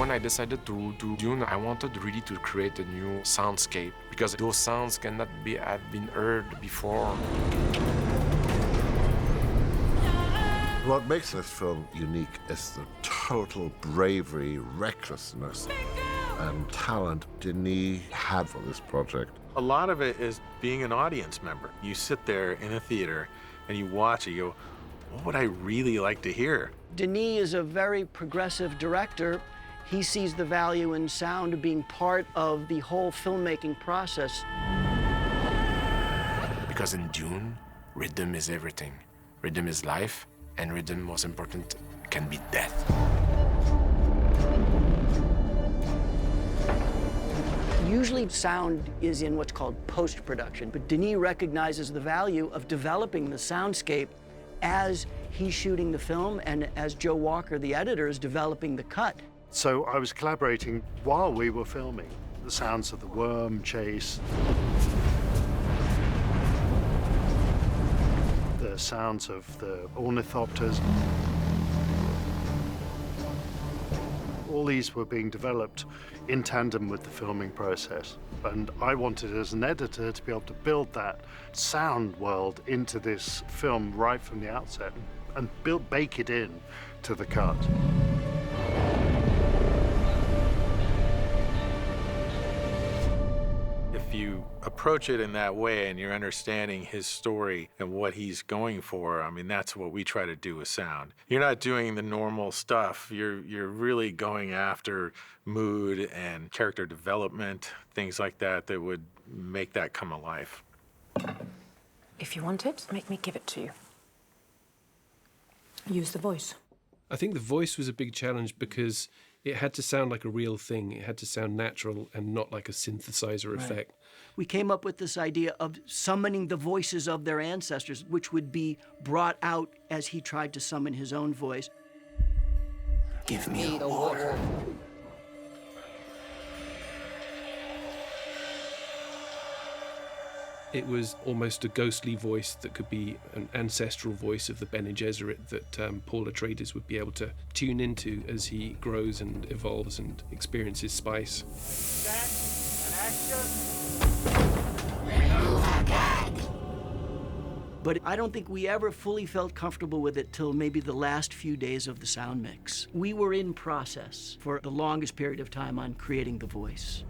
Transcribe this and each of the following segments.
when I decided to do Dune, I wanted really to create a new soundscape because those sounds cannot have been heard before. What makes this film unique is the total bravery, recklessness, and talent Denis had for this project. A lot of it is being an audience member. You sit there in a theater and you watch it, you go, what would I really like to hear? Denis is a very progressive director. He sees the value in sound being part of the whole filmmaking process. Because in Dune, rhythm is everything. Rhythm is life, and rhythm, most important, can be death. Usually sound is in what's called post-production, but Denis recognizes the value of developing the soundscape as he's shooting the film and as Joe Walker, the editor, is developing the cut. So I was collaborating while we were filming. The sounds of the worm chase, the sounds of the ornithopters. All these were being developed in tandem with the filming process. And I wanted, as an editor, to be able to build that sound world into this film right from the outset and bake it in to the cut. If you approach it in that way and you're understanding his story and what he's going for, I mean, that's what we try to do with sound. You're not doing the normal stuff. You're really going after mood and character development, things like that that would make that come alive. If you want it, make me give it to you. Use the voice. I think the voice was a big challenge because it had to sound like a real thing. It had to sound natural and not like a synthesizer effect. We came up with this idea of summoning the voices of their ancestors, which would be brought out as he tried to summon his own voice. Give me the water. It was almost a ghostly voice that could be an ancestral voice of the Bene Gesserit that Paul Atreides would be able to tune into as he grows and evolves and experiences spice. But I don't think we ever fully felt comfortable with it till maybe the last few days of the sound mix. We were in process for the longest period of time on creating the voice.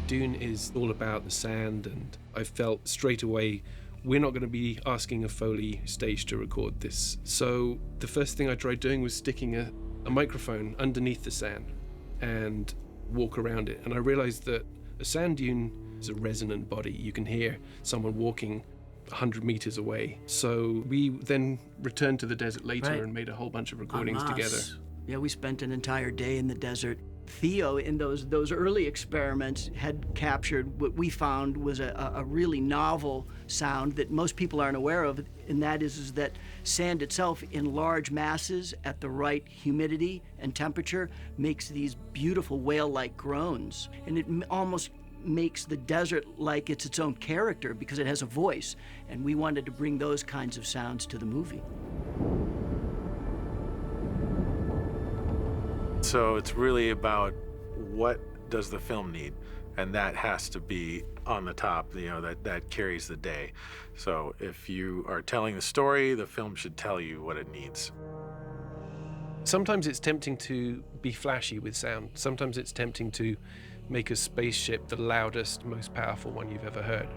Dune is all about the sand, and I felt straight away we're not going to be asking a Foley stage to record this. So the first thing I tried doing was sticking a microphone underneath the sand and walk around it. And I realized that a sand dune is a resonant body. You can hear someone walking 100 meters away. So we then returned to the desert later and made a whole bunch of recordings together. Yeah, we spent an entire day in the desert. Theo, in those early experiments, had captured what we found was a really novel sound that most people aren't aware of, and that is that sand itself in large masses at the right humidity and temperature makes these beautiful whale-like groans. And it almost makes the desert like it's its own character because it has a voice, and we wanted to bring those kinds of sounds to the movie. So it's really about what does the film need, and that has to be on the top, that carries the day. So if you are telling the story, the film should tell you what it needs. Sometimes it's tempting to be flashy with sound. Sometimes it's tempting to make a spaceship the loudest, most powerful one you've ever heard.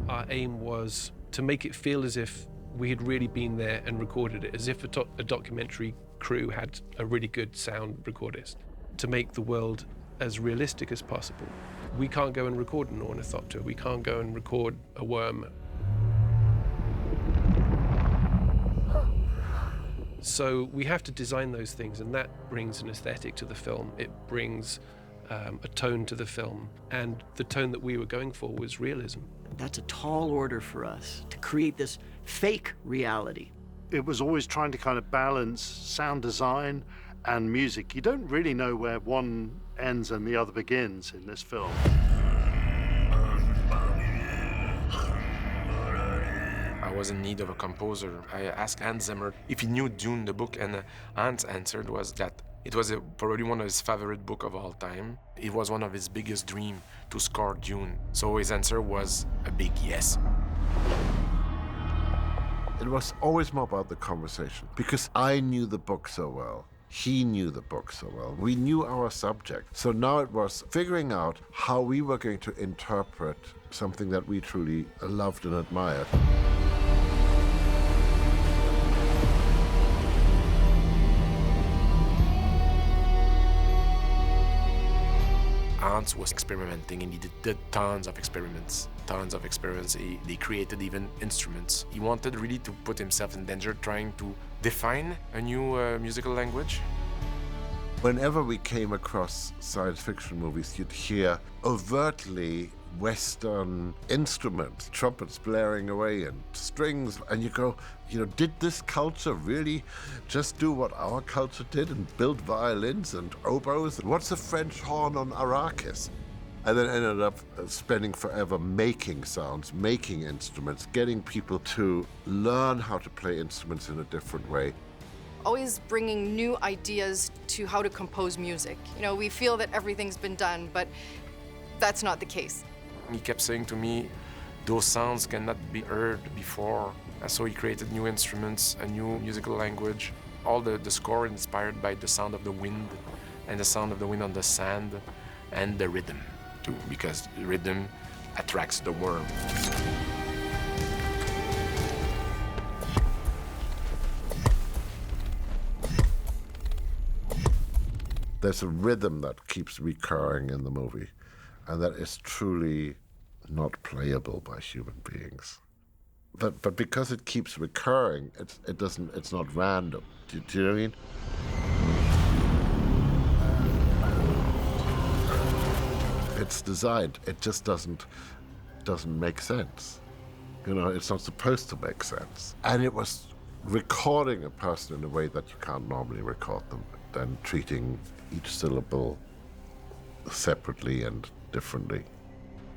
Our aim was to make it feel as if we had really been there and recorded it, as if a documentary crew had a really good sound recordist, to make the world as realistic as possible. We can't go and record an ornithopter. We can't go and record a worm. So we have to design those things, and that brings an aesthetic to the film. It brings a tone to the film, and the tone that we were going for was realism. That's a tall order for us, to create this fake reality. It was always trying to kind of balance sound design and music. You don't really know where one ends and the other begins in this film. I was in need of a composer. I asked Hans Zimmer if he knew Dune, the book, and Hans answered was that it was probably one of his favorite books of all time. It was one of his biggest dreams to score Dune. So his answer was a big yes. It was always more about the conversation, because I knew the book so well. He knew the book so well. We knew our subject. So now it was figuring out how we were going to interpret something that we truly loved and admired. Hans was experimenting, and he did tons of experiments. They created even instruments. He wanted really to put himself in danger trying to define a new musical language. Whenever we came across science fiction movies, you'd hear overtly Western instruments, trumpets blaring away and strings, and you go, did this culture really just do what our culture did and build violins and oboes? What's a French horn on Arrakis? And then ended up spending forever making sounds, making instruments, getting people to learn how to play instruments in a different way. Always bringing new ideas to how to compose music. We feel that everything's been done, but that's not the case. He kept saying to me, those sounds cannot be heard before. And so he created new instruments, a new musical language. All the score inspired by the sound of the wind, and the sound of the wind on the sand, and the rhythm too, because the rhythm attracts the worm. There's a rhythm that keeps recurring in the movie, and that is truly not playable by human beings. But because it keeps recurring, it's not random. Do you know what I mean? It's designed. It just doesn't make sense. It's not supposed to make sense. And it was recording a person in a way that you can't normally record them, and treating each syllable separately and differently.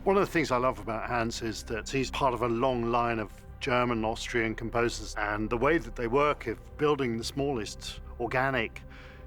One of the things I love about Hans is that he's part of a long line of German, Austrian composers, and the way that they work of building the smallest organic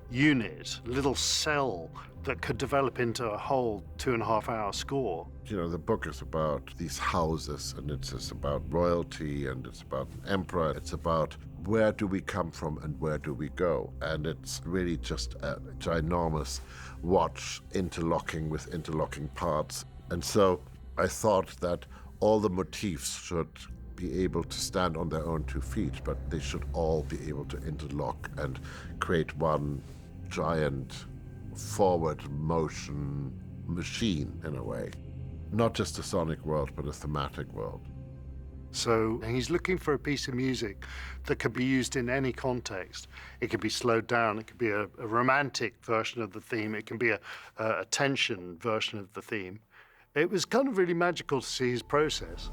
unit, little cell that could develop into a whole 2.5-hour score. The book is about these houses, and it's about royalty, and it's about an emperor. It's about where do we come from and where do we go? And it's really just a ginormous watch interlocking with interlocking parts. And so I thought that all the motifs should be able to stand on their own 2 feet, but they should all be able to interlock and create one giant forward motion machine in a way. Not just a sonic world, but a thematic world. So he's looking for a piece of music that could be used in any context. It could be slowed down, it could be a romantic version of the theme, it can be a tension version of the theme. It was kind of really magical to see his process.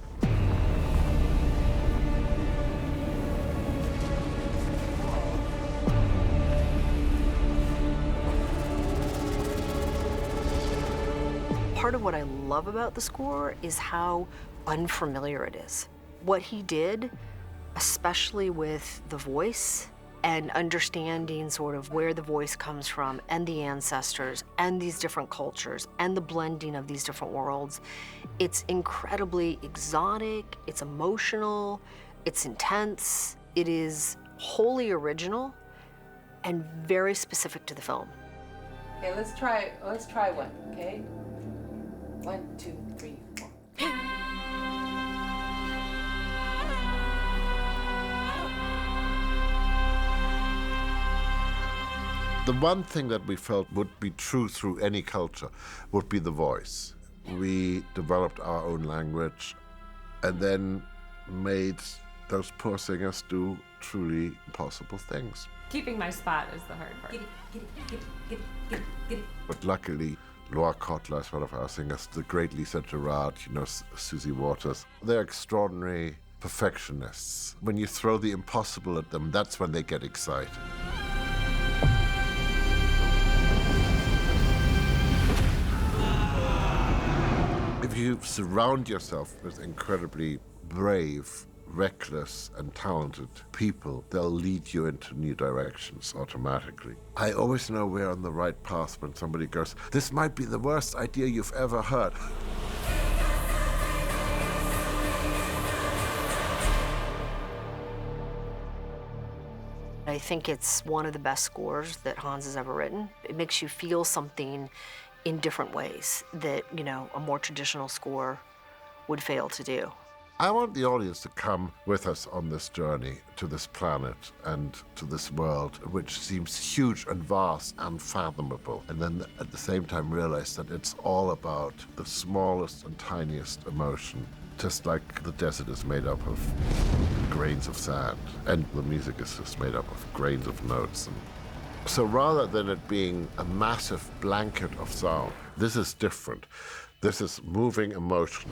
Part of what I love about the score is how unfamiliar it is. What he did, especially with the voice and understanding sort of where the voice comes from and the ancestors and these different cultures and the blending of these different worlds, it's incredibly exotic, it's emotional, it's intense, it is wholly original and very specific to the film. Okay, let's try one, okay? 1, 2, 3, 4. The one thing that we felt would be true through any culture would be the voice. We developed our own language and then made those poor singers do truly impossible things. Keeping my spot is the hard part. But luckily, Laura Kotler is one of our singers, the great Lisa Gerrard, Susie Waters. They're extraordinary perfectionists. When you throw the impossible at them, that's when they get excited. you surround yourself with incredibly brave, reckless, and talented people, they'll lead you into new directions automatically. I always know we're on the right path when somebody goes, "This might be the worst idea you've ever heard." I think it's one of the best scores that Hans has ever written. It makes you feel something in different ways that, you know, a more traditional score would fail to do. I want the audience to come with us on this journey to this planet and to this world, which seems huge and vast and unfathomable, and then at the same time realize that it's all about the smallest and tiniest emotion, just like the desert is made up of grains of sand, and the music is just made up of grains of notes. And so rather than it being a massive blanket of sound, this is different. This is moving emotion.